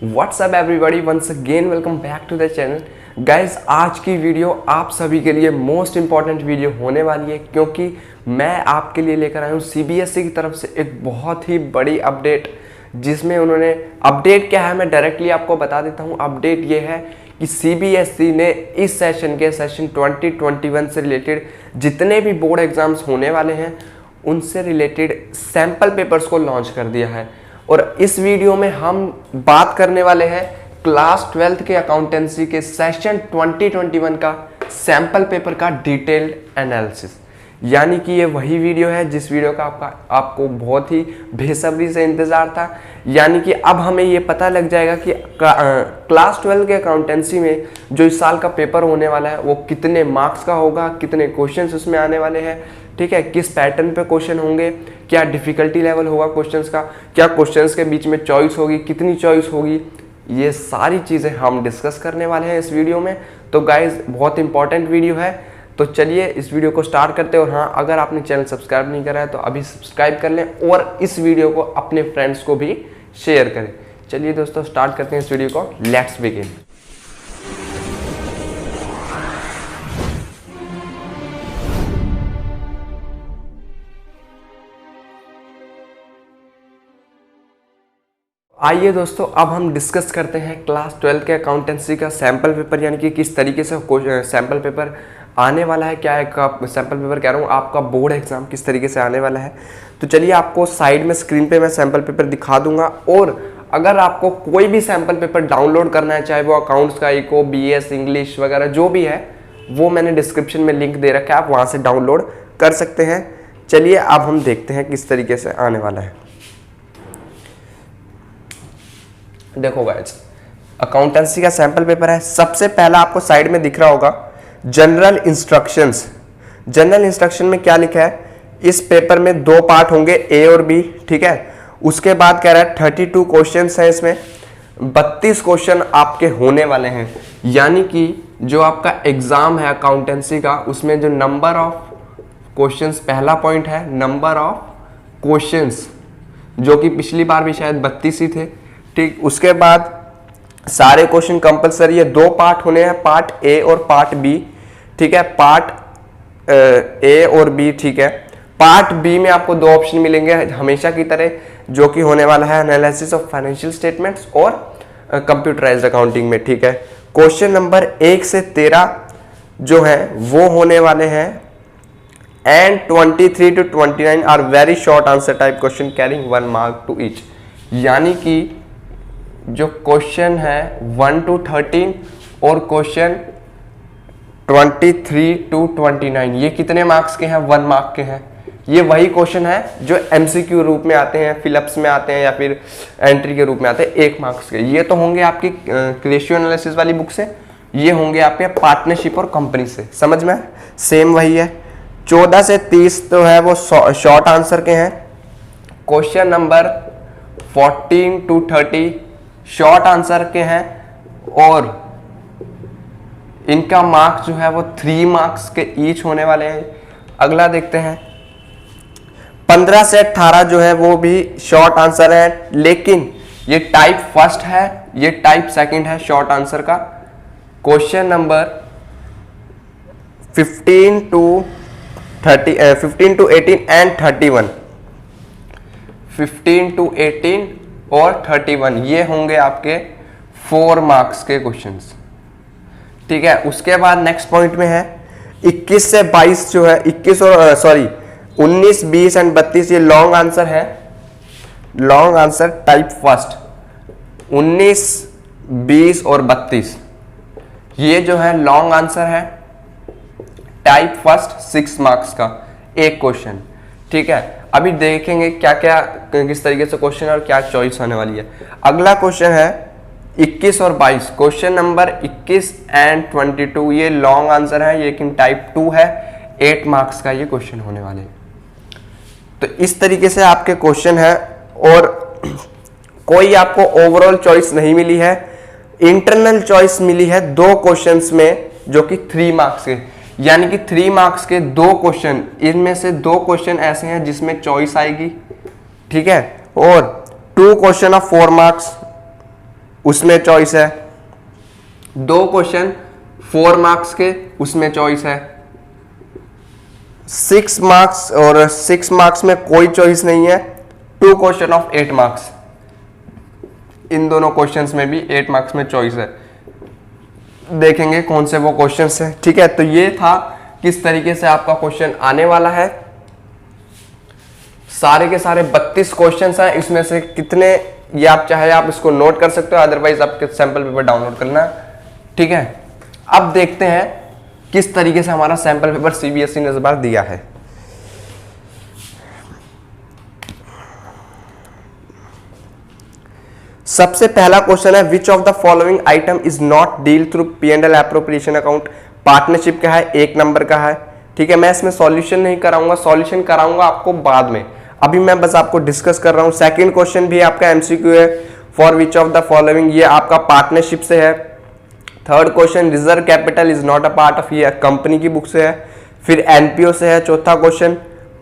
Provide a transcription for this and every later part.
WhatsApp everybody, once again welcome back to the channel. Guys, आज की video आप सभी के लिए मोस्ट इंपॉर्टेंट वीडियो होने वाली है, क्योंकि मैं आपके लिए लेकर आया हूँ सीबीएसई की तरफ से एक बहुत ही बड़ी अपडेट, जिसमें उन्होंने अपडेट क्या है मैं डायरेक्टली आपको बता देता हूँ। अपडेट ये है कि सीबीएसई ने इस सेशन 2021 से रिलेटेड जितने भी बोर्ड एग्जाम्स होने वाले हैं उनसे रिलेटेड सैम्पल पेपर्स को लॉन्च कर दिया है। और इस वीडियो में हम बात करने वाले हैं क्लास 12th के अकाउंटेंसी के सेशन 2021 का सैम्पल पेपर का डिटेल्ड एनालिसिस। यानी कि ये वही वीडियो है जिस वीडियो का आपको बहुत ही बेसब्री से इंतज़ार था। यानी कि अब हमें ये पता लग जाएगा कि क्लास 12 के अकाउंटेंसी में जो इस साल का पेपर होने वाला है वो कितने मार्क्स का होगा, कितने क्वेश्चंस उसमें आने वाले हैं, ठीक है, किस पैटर्न पे क्वेश्चन होंगे, क्या डिफ़िकल्टी लेवल होगा क्वेश्चंस का, क्या क्वेश्चंस के बीच में चॉइस होगी, कितनी चॉइस होगी, ये सारी चीज़ें हम डिस्कस करने वाले हैं इस वीडियो में। तो गाइज, बहुत इंपॉर्टेंट वीडियो है, तो चलिए इस वीडियो को स्टार्ट करते हैं। और हाँ, अगर आपने चैनल सब्सक्राइब नहीं करा है तो अभी सब्सक्राइब कर लें और इस वीडियो को अपने फ्रेंड्स को भी शेयर करें। चलिए दोस्तों, स्टार्ट करते हैं इस वीडियो को। Let's begin. आइए दोस्तों, अब हम डिस्कस करते हैं क्लास 12 के अकाउंटेंसी का सैम्पल पेपर, यानी कि किस तरीके से सैम्पल पेपर आने वाला है। क्या है सैम्पल पेपर कह रहा हूँ, आपका बोर्ड एग्जाम किस तरीके से आने वाला है। तो चलिए, आपको साइड में स्क्रीन पे मैं सैम्पल पेपर दिखा दूंगा। और अगर आपको कोई भी सैम्पल पेपर डाउनलोड करना है, चाहे वो अकाउंट्स का, इको, BS, इंग्लिश वगैरह जो भी है, वो मैंने डिस्क्रिप्शन में लिंक दे रखा है, आप वहाँ से डाउनलोड कर सकते हैं। चलिए अब हम देखते हैं किस तरीके से आने वाला है। देखो गाइस, अकाउंटेंसी का सैंपल पेपर है। सबसे पहला आपको साइड में दिख रहा होगा जनरल इंस्ट्रक्शंस। जनरल इंस्ट्रक्शन में क्या लिखा है, इस पेपर में 2 पार्ट होंगे, A और B, ठीक है। उसके बाद कह रहा है 32 क्वेश्चंस हैं, इसमें 32 क्वेश्चन आपके होने वाले हैं। यानी कि जो आपका एग्जाम है अकाउंटेंसी का, उसमें जो नंबर ऑफ क्वेश्चंस, पहला पॉइंट है नंबर ऑफ क्वेश्चंस, जो कि पिछली बार भी शायद 32 ही थे, ठीक। उसके बाद सारे क्वेश्चन कंपलसरी है, 2 पार्ट होने हैं, पार्ट A और पार्ट B, ठीक है। पार्ट A और B, ठीक है। पार्ट B में आपको 2 ऑप्शन मिलेंगे हमेशा की तरह, जो कि होने वाला है एनालिसिस ऑफ फाइनेंशियल स्टेटमेंट्स और कंप्यूटराइज्ड अकाउंटिंग में, ठीक है। क्वेश्चन नंबर 1 से 13 जो है वो होने वाले हैं, and 23 to 29 are very short answer type question carrying 1 mark to each. यानी कि जो क्वेश्चन है 1 to 13 और क्वेश्चन 23 to 29, ये कितने मार्क्स के हैं, 1 मार्क के हैं। ये वही क्वेश्चन है जो MCQ रूप में आते हैं, फिलअप्स में आते हैं या फिर एंट्री के रूप में आते हैं 1 मार्क्स के। ये तो होंगे आपकी रेशियो एनालिसिस वाली बुक से, ये होंगे आपके पार्टनरशिप और कंपनी से, समझ में, सेम वही है। 14 से 30 तो है वो शॉर्ट आंसर के हैं। Question number 14 to 30 short answer के हैं, और इनका मार्क्स जो है वो 3 मार्क्स के ईच होने वाले हैं। अगला देखते हैं, 15 से 18 जो है वो भी शॉर्ट आंसर है, लेकिन ये टाइप फर्स्ट है, ये टाइप सेकंड है शॉर्ट आंसर का। Question number 15 to 18 and 31, 15 to 18 और 31, ये होंगे आपके 4 मार्क्स के क्वेश्चंस, ठीक है। उसके बाद नेक्स्ट पॉइंट में है 21 से 22 जो है, 19, 20 एंड 32, ये लॉन्ग आंसर है, लॉन्ग आंसर टाइप फर्स्ट। 19, 20 और 32 ये जो है लॉन्ग आंसर है टाइप फर्स्ट, 6 मार्क्स का एक क्वेश्चन, ठीक है। अभी देखेंगे क्या क्या किस तरीके से क्वेश्चन और क्या चॉइस होने वाली है। अगला क्वेश्चन है 21 और 22, क्वेश्चन नंबर 21 एंड 22, ये लॉन्ग आंसर है, लेकिन टाइप 2 है, 8 मार्क्स का ये क्वेश्चन होने वाले। तो इस तरीके से आपके क्वेश्चन है, और कोई आपको ओवरऑल चॉइस नहीं मिली है, इंटरनल चॉइस मिली है 2 क्वेश्चंस में, जो कि 3 मार्क्स के। यानी कि 3 मार्क्स के 2 क्वेश्चन, इनमें से 2 क्वेश्चन ऐसे हैं जिसमें चॉइस आएगी, ठीक है, और 2 क्वेश्चन ऑफ 4 मार्क्स, उसमें चॉइस है। 2 क्वेश्चन 4 मार्क्स के, उसमें चॉइस है। 6 मार्क्स और 6 मार्क्स में कोई चॉइस नहीं है। 2 क्वेश्चन ऑफ 8 मार्क्स, इन दोनों क्वेश्चंस में भी 8 मार्क्स में चॉइस है। देखेंगे कौन से वो क्वेश्चंस हैं। ठीक है, तो ये था किस तरीके से आपका क्वेश्चन आने वाला है। सारे के सारे 32 क्वेश्चंस हैं, इसमें से कितने ये आप चाहे आप इसको नोट कर सकते हो, अदरवाइज आपके सैंपल पेपर डाउनलोड करना। ठीक है, अब देखते हैं किस तरीके से हमारा सैंपल पेपर सीबीएसई ने इस बार दिया है। सबसे पहला क्वेश्चन है, which of the following item is not deal through P&L appropriation account. Partnership का है, 1 नंबर का है। ठीक है, मैं इसमें सॉल्यूशन नहीं कराऊंगा, सॉल्यूशन कराऊंगा आपको बाद में, अभी मैं बस आपको डिस्कस कर रहा हूं। सेकंड क्वेश्चन भी आपका एमसीक्यू है, for which of the following, ये आपका पार्टनरशिप से है। Third question, reserve capital is not a part of, ये कंपनी की बुक से है। फिर एनपीओ से है चौथा क्वेश्चन।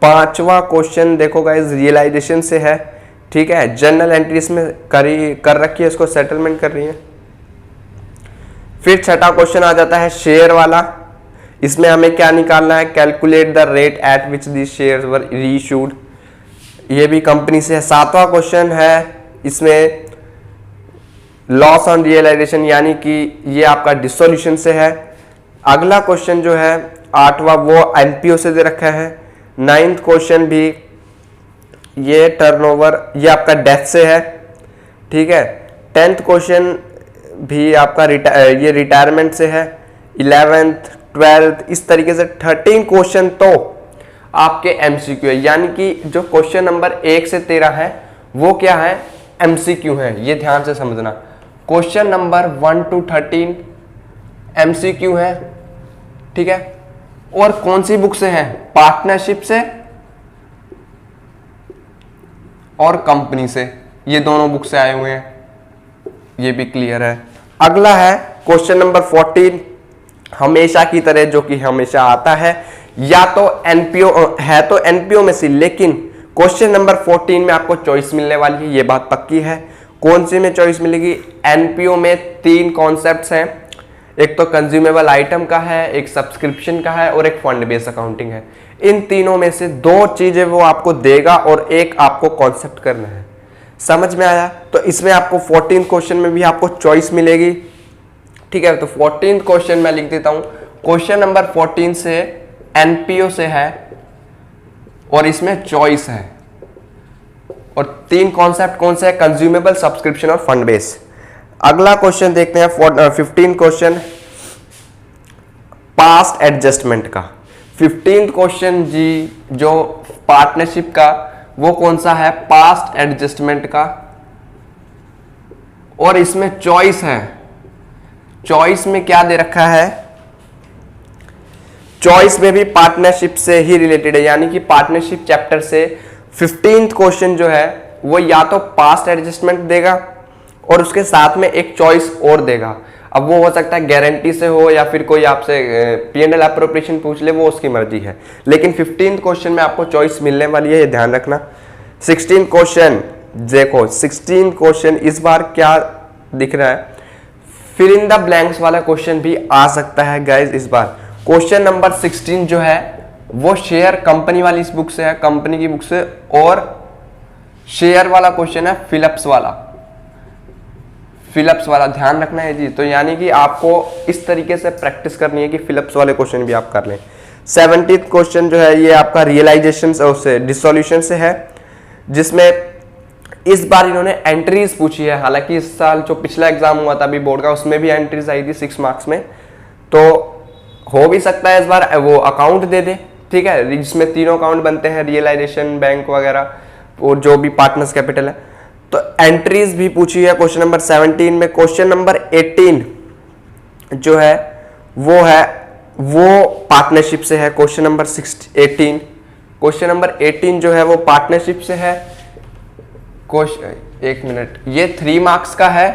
पांचवा क्वेश्चन देखो गाइस, रियलाइजेशन से है। ठीक है, जर्नल एंट्रीज में कर रखी है, इसको सेटलमेंट कर रही है। फिर छठा क्वेश्चन आ जाता है शेयर वाला, इसमें हमें क्या निकालना है, calculate the rate at which the shares were reissued, ये भी कंपनी से है। सातवां क्वेश्चन है इसमें लॉस ऑन रियलाइजेशन, यानी कि ये आपका डिसोल्यूशन से है। अगला क्वेश्चन जो है आठवां, वो एनपीओ से दे रखा है। 9th क्वेश्चन भी ये टर्नओवर, ये आपका डेथ से है। ठीक है, 10th क्वेश्चन भी आपका ये रिटायरमेंट से है। 11th 12th इस तरीके से 13 क्वेश्चन तो आपके एमसीक्यू है, यानी कि जो क्वेश्चन नंबर 1 से 13 है वो क्या है, एमसीक्यू है। ये ध्यान से समझना, क्वेश्चन नंबर 1 to 13 एमसीक्यू है। ठीक है, और कौन सी बुक से है, पार्टनरशिप से और कंपनी से, ये दोनों बुक से आए हुए हैं, ये भी क्लियर है। अगला है क्वेश्चन नंबर 14, हमेशा की तरह जो कि हमेशा आता है, या तो एनपीओ है तो एनपीओ में से, लेकिन क्वेश्चन नंबर 14 में आपको चॉइस मिलने वाली है, ये बात पक्की है। कौन सी में चॉइस मिलेगी, एनपीओ में 3 कॉन्सेप्ट्स हैं, एक तो कंज्यूमेबल आइटम का है, एक सब्सक्रिप्शन का है और एक फंड बेस्ड अकाउंटिंग है। इन तीनों में से 2 चीजें वो आपको देगा और एक आपको कॉन्सेप्ट करना है। समझ में आया? तो इसमें आपको 14 क्वेश्चन में भी आपको चॉइस मिलेगी। ठीक है, तो 14 क्वेश्चन मैं लिख देता हूं। क्वेश्चन नंबर 14 से एनपीओ से है और इसमें चॉइस है, और 3 कॉन्सेप्ट कौन से है, कंज्यूमेबल, सब्सक्रिप्शन और फंड बेस। अगला क्वेश्चन देखते हैं 15 क्वेश्चन पास्ट एडजस्टमेंट का। 15 क्वेश्चन जी जो पार्टनरशिप का, वो कौन सा है, पास्ट एडजस्टमेंट का, और इसमें चॉइस है। चॉइस में क्या दे रखा है, चॉइस में भी पार्टनरशिप से ही रिलेटेड है, यानी कि पार्टनरशिप चैप्टर से 15th क्वेश्चन जो है वो या तो पास्ट एडजस्टमेंट देगा और उसके साथ में एक चॉइस और देगा। अब वो हो सकता है गारंटी से हो या फिर कोई आपसे P&L एप्रोप्रिएशन पूछ ले, वो उसकी मर्जी है, लेकिन 15th क्वेश्चन में आपको चॉइस मिलने वाली है, ये ध्यान रखना। 16 क्वेश्चन देखो, 16 क्वेश्चन इस बार क्या दिख रहा है, फिर इन द ब्लैंक्स वाला क्वेश्चन भी आ सकता है गाइज इस बार। क्वेश्चन नंबर 16 जो है वो शेयर कंपनी वाली इस बुक से है, कंपनी की बुक से, और शेयर वाला क्वेश्चन है फिलिप्स वाला, फिलिप्स वाला ध्यान रखना है जी। तो यानी कि आपको इस तरीके से प्रैक्टिस करनी है कि फिलिप्स वाले क्वेश्चन भी आप कर लें। 17th क्वेश्चन जो है ये आपका रियलाइजेशन से डिसोल्यूशन से है, जिसमें इस बार इन्होंने एंट्रीज पूछी है। हालांकि इस साल जो पिछला एग्जाम हुआ था अभी बोर्ड का, उसमें भी एंट्रीज आई थी 6 मार्क्स में, तो हो भी सकता है इस बार वो अकाउंट दे दे। ठीक है, जिसमें 3 अकाउंट बनते हैं, रियलाइजेशन, बैंक वगैरह, और जो भी पार्टनर्स कैपिटल है, तो एंट्रीज भी पूछी है क्वेश्चन नंबर 17 में। क्वेश्चन नंबर 18 जो है वो पार्टनरशिप से है। क्वेश्चन नंबर 18 क्वेश्चन नंबर 18 जो है वो पार्टनरशिप से है। एक मिनट, ये 3 मार्क्स का है,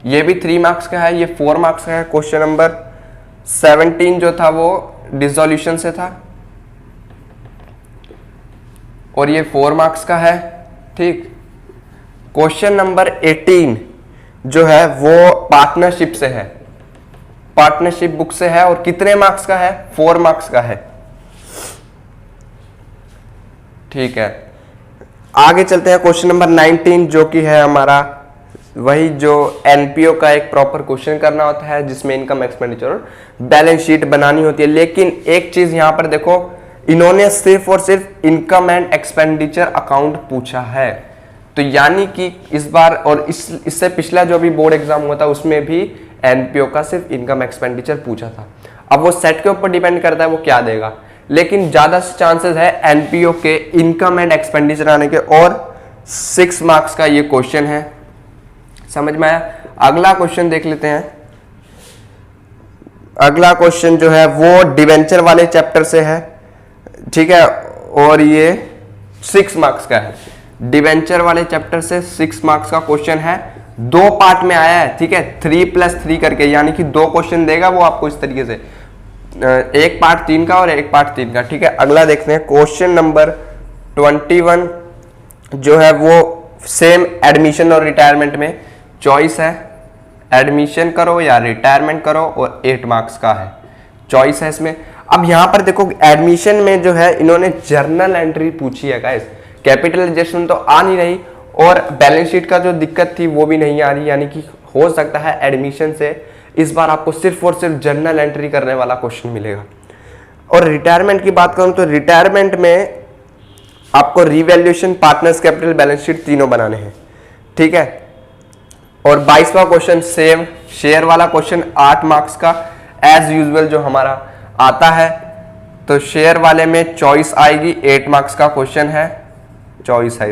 ये भी 3 मार्क्स का है, ये 4 मार्क्स का है। क्वेश्चन नंबर 17 जो था वो डिसोल्यूशन से था और ये 4 मार्क्स का है। ठीक, क्वेश्चन नंबर 18 जो है वो पार्टनरशिप से है, पार्टनरशिप बुक से है और कितने मार्क्स का है, 4 मार्क्स का है। ठीक है, आगे चलते हैं क्वेश्चन नंबर 19 जो कि है हमारा वही जो एनपीओ का एक प्रॉपर क्वेश्चन करना होता है जिसमें इनकम एक्सपेंडिचर और बैलेंस शीट बनानी होती है। लेकिन एक चीज यहां पर देखो, इन्होंने सिर्फ और सिर्फ इनकम एंड एक्सपेंडिचर अकाउंट पूछा है। तो यानी कि इस बार और इससे पिछला जो भी बोर्ड एग्जाम हुआ था उसमें भी एनपीओ का सिर्फ इनकम एक्सपेंडिचर पूछा था। अब वो सेट के ऊपर डिपेंड करता है वो क्या देगा, लेकिन ज्यादा चांसेस है एनपीओ के इनकम एंड एक्सपेंडिचर आने के, और 6 मार्क्स का ये क्वेश्चन है। समझ में आया? अगला क्वेश्चन देख लेते हैं। अगला क्वेश्चन जो है वो डिवेंचर वाले चैप्टर से है, ठीक है, और ये 6 मार्क्स का है। डिवेंचर वाले चैप्टर से 6 मार्क्स का क्वेश्चन है, 2 पार्ट में आया है, ठीक है, 3+3 करके, यानी कि 2 क्वेश्चन देगा वो आपको इस तरीके से, एक पार्ट 3 का और एक पार्ट 3 का। ठीक है, अगला देखते हैं क्वेश्चन नंबर 21 जो है वो सेम एडमिशन और रिटायरमेंट में चॉइस है, एडमिशन करो या रिटायरमेंट करो, और 8 मार्क्स का है, चॉइस है इसमें। अब यहां पर देखो एडमिशन में जो है इन्होंने जर्नल एंट्री पूछी है गाइस, कैपिटलाइजेशन तो आ नहीं रही और बैलेंस शीट का जो दिक्कत थी वो भी नहीं आ रही, यानी कि हो सकता है एडमिशन से इस बार आपको सिर्फ और सिर्फ जर्नल एंट्री करने वाला क्वेश्चन मिलेगा। और रिटायरमेंट की बात करूं तो रिटायरमेंट में आपको revaluation, partners capital, balance sheet तीनों बनाने हैं। ठीक है, और 22वां क्वेश्चन सेम शेयर वाला क्वेश्चन 8 मार्क्स का एज यूजुअल जो हमारा आता है। तो शेयर वाले में चॉइस आएगी, 8 मार्क्स का क्वेश्चन है, चॉइस है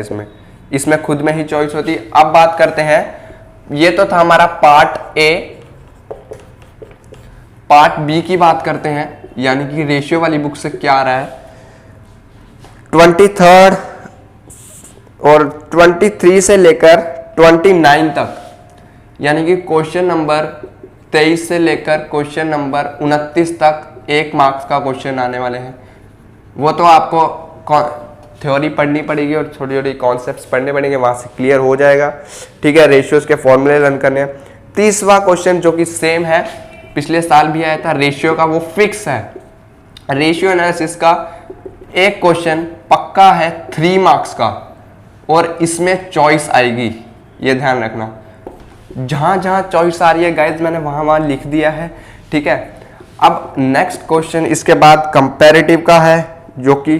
इसमें खुद में ही चॉइस होती है। अब बात करते हैं, ये तो था हमारा पार्ट ए, पार्ट बी की बात करते हैं, यानी कि रेशियो वाली बुक से क्या आ रहा है। 23 और 23 से लेकर 29 तक, यानी कि क्वेश्चन नंबर 23 से लेकर क्वेश्चन नंबर 29 तक 1 मार्क्स का क्वेश्चन आने वाले हैं। वो तो आपको थ्योरी पढ़नी पड़ेगी और छोटी छोटी कॉन्सेप्ट्स पढ़ने पड़ेंगे, वहां से क्लियर हो जाएगा। ठीक है, रेशियोज के फॉर्मूले रन करने हैं। 30वां क्वेश्चन जो कि सेम है, पिछले साल भी आया था, रेशियो का, वो फिक्स है। रेशियो एनालिसिस का एक क्वेश्चन पक्का है 3 मार्क्स का, और इसमें चॉइस आएगी, ये ध्यान रखना। जहां जहां चॉइस आ रही है गाइज मैंने वहां वहां लिख दिया है। ठीक है, अब नेक्स्ट क्वेश्चन इसके बाद कंपैरेटिव का है जो कि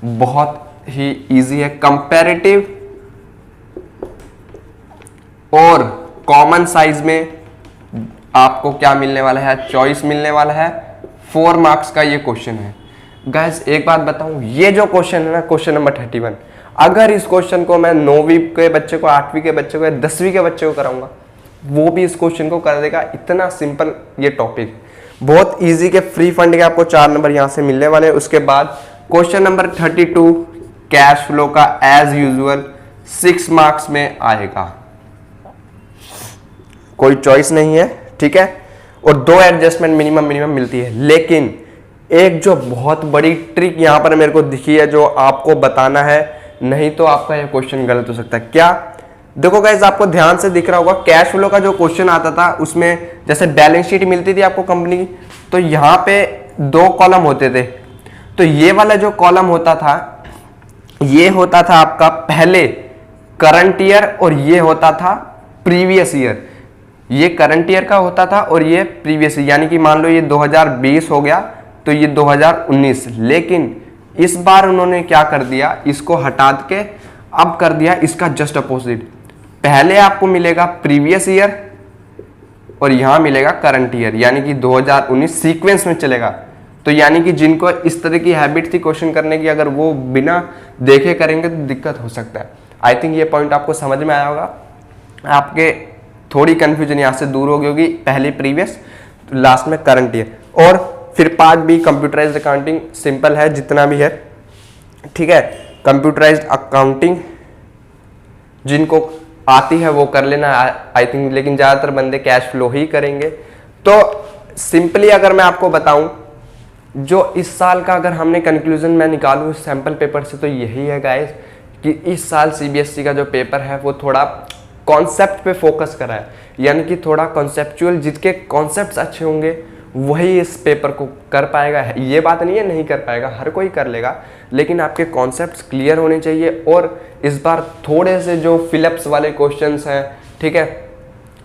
बहुत ही इजी है। कंपैरेटिव और कॉमन साइज में आपको क्या मिलने वाला है, चॉइस मिलने वाला है। 4 मार्क्स का ये क्वेश्चन है। गाइस एक बात बताऊं, ये जो क्वेश्चन है ना, क्वेश्चन नंबर 31, अगर इस क्वेश्चन को मैं 9वीं के बच्चे को, 8वीं के बच्चे को या 10वीं के बच्चे को कराऊंगा, वो भी इस क्वेश्चन को कर देगा। इतना सिंपल ये टॉपिक, बहुत इजी के फ्री फंड के आपको 4 नंबर यहां से मिलने वाले हैं। उसके बाद क्वेश्चन नंबर 32 कैश फ्लो का एज यूजुअल 6 मार्क्स में आएगा, कोई चॉइस नहीं है। ठीक है, और 2 एडजस्टमेंट मिनिमम मिलती है। लेकिन एक जो बहुत बड़ी ट्रिक यहां पर मेरे को दिखी है जो आपको बताना है, नहीं तो आपका यह क्वेश्चन गलत हो सकता है। क्या? देखो गाइस, आपको ध्यान से दिख रहा होगा, कैश फ्लो का जो क्वेश्चन आता था उसमें जैसे बैलेंस शीट मिलती थी आपको कंपनी की, तो यहां पे 2 कॉलम होते थे। तो ये वाला जो कॉलम होता था, ये होता था आपका पहले करंट ईयर और ये होता था प्रीवियस ईयर। ये करंट ईयर का होता था और ये प्रीवियस, यानी कि मान लो ये 2020 हो गया तो ये 2019। लेकिन इस बार उन्होंने क्या कर दिया, इसको हटा के अब कर दिया इसका जस्ट अपोजिट। पहले आपको मिलेगा प्रीवियस ईयर और यहां मिलेगा करंट ईयर, यानी कि 2019 सीक्वेंस में चलेगा। तो यानी कि जिनको इस तरह की हैबिट थी क्वेश्चन करने की, अगर वो बिना देखे करेंगे तो दिक्कत हो सकता है। आई थिंक ये पॉइंट आपको समझ में आया होगा, आपके थोड़ी कंफ्यूजन यहां से दूर हो गई होगी। पहले प्रीवियस, तो लास्ट में करंट ईयर। और फिर part B computerised accounting, simple है जितना भी है। ठीक है, कंप्यूटराइज्ड अकाउंटिंग जिनको आती है वो कर लेना आई थिंक, लेकिन ज्यादातर बंदे कैश फ्लो ही करेंगे। तो सिंपली अगर मैं आपको बताऊं, जो इस साल का अगर हमने कंक्लूजन मैं निकालूं सैंपल पेपर से, तो यही है गाइस कि इस साल सीबीएसई का जो पेपर है वो थोड़ा कॉन्सेप्ट पे फोकस करा है, यानी कि थोड़ा कॉन्सेप्चुअल, जिसके कॉन्सेप्ट्स अच्छे होंगे वही इस पेपर को कर पाएगा। ये बात नहीं है नहीं कर पाएगा, हर कोई कर लेगा, लेकिन आपके कॉन्सेप्ट्स क्लियर होने चाहिए। और इस बार थोड़े से जो फिलअप्स वाले क्वेश्चंस हैं, ठीक है,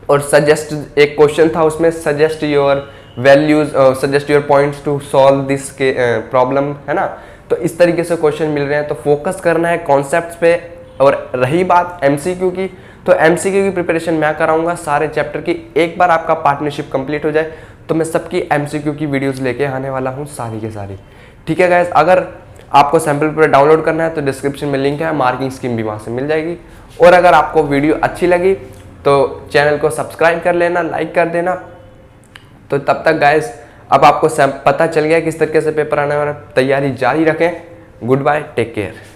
और सजेस्ट, एक क्वेश्चन था उसमें suggest your values, suggest your points to solve this के प्रॉब्लम, है ना। तो इस तरीके से क्वेश्चन मिल रहे हैं, तो फोकस करना है कॉन्सेप्ट्स पे। और रही बात एमसीक्यू की, तो एमसीक्यू की प्रिपरेशन मैं कराऊंगा सारे चैप्टर की। एक बार आपका पार्टनरशिप कंप्लीट हो जाए तो मैं सबकी एमसीक्यू की वीडियोस लेके आने वाला हूँ, सारी के सारी, ठीक है गाइस। अगर आपको सैम्पल पेपर डाउनलोड करना है तो डिस्क्रिप्शन में लिंक है, मार्किंग स्कीम भी वहाँ से मिल जाएगी। और अगर आपको वीडियो अच्छी लगी तो चैनल को सब्सक्राइब कर लेना, लाइक कर देना। तो तब तक गाइस, अब आपको पता चल गया किस तरीके से पेपर आने वाला, तैयारी जारी रखें। Good bye, take care.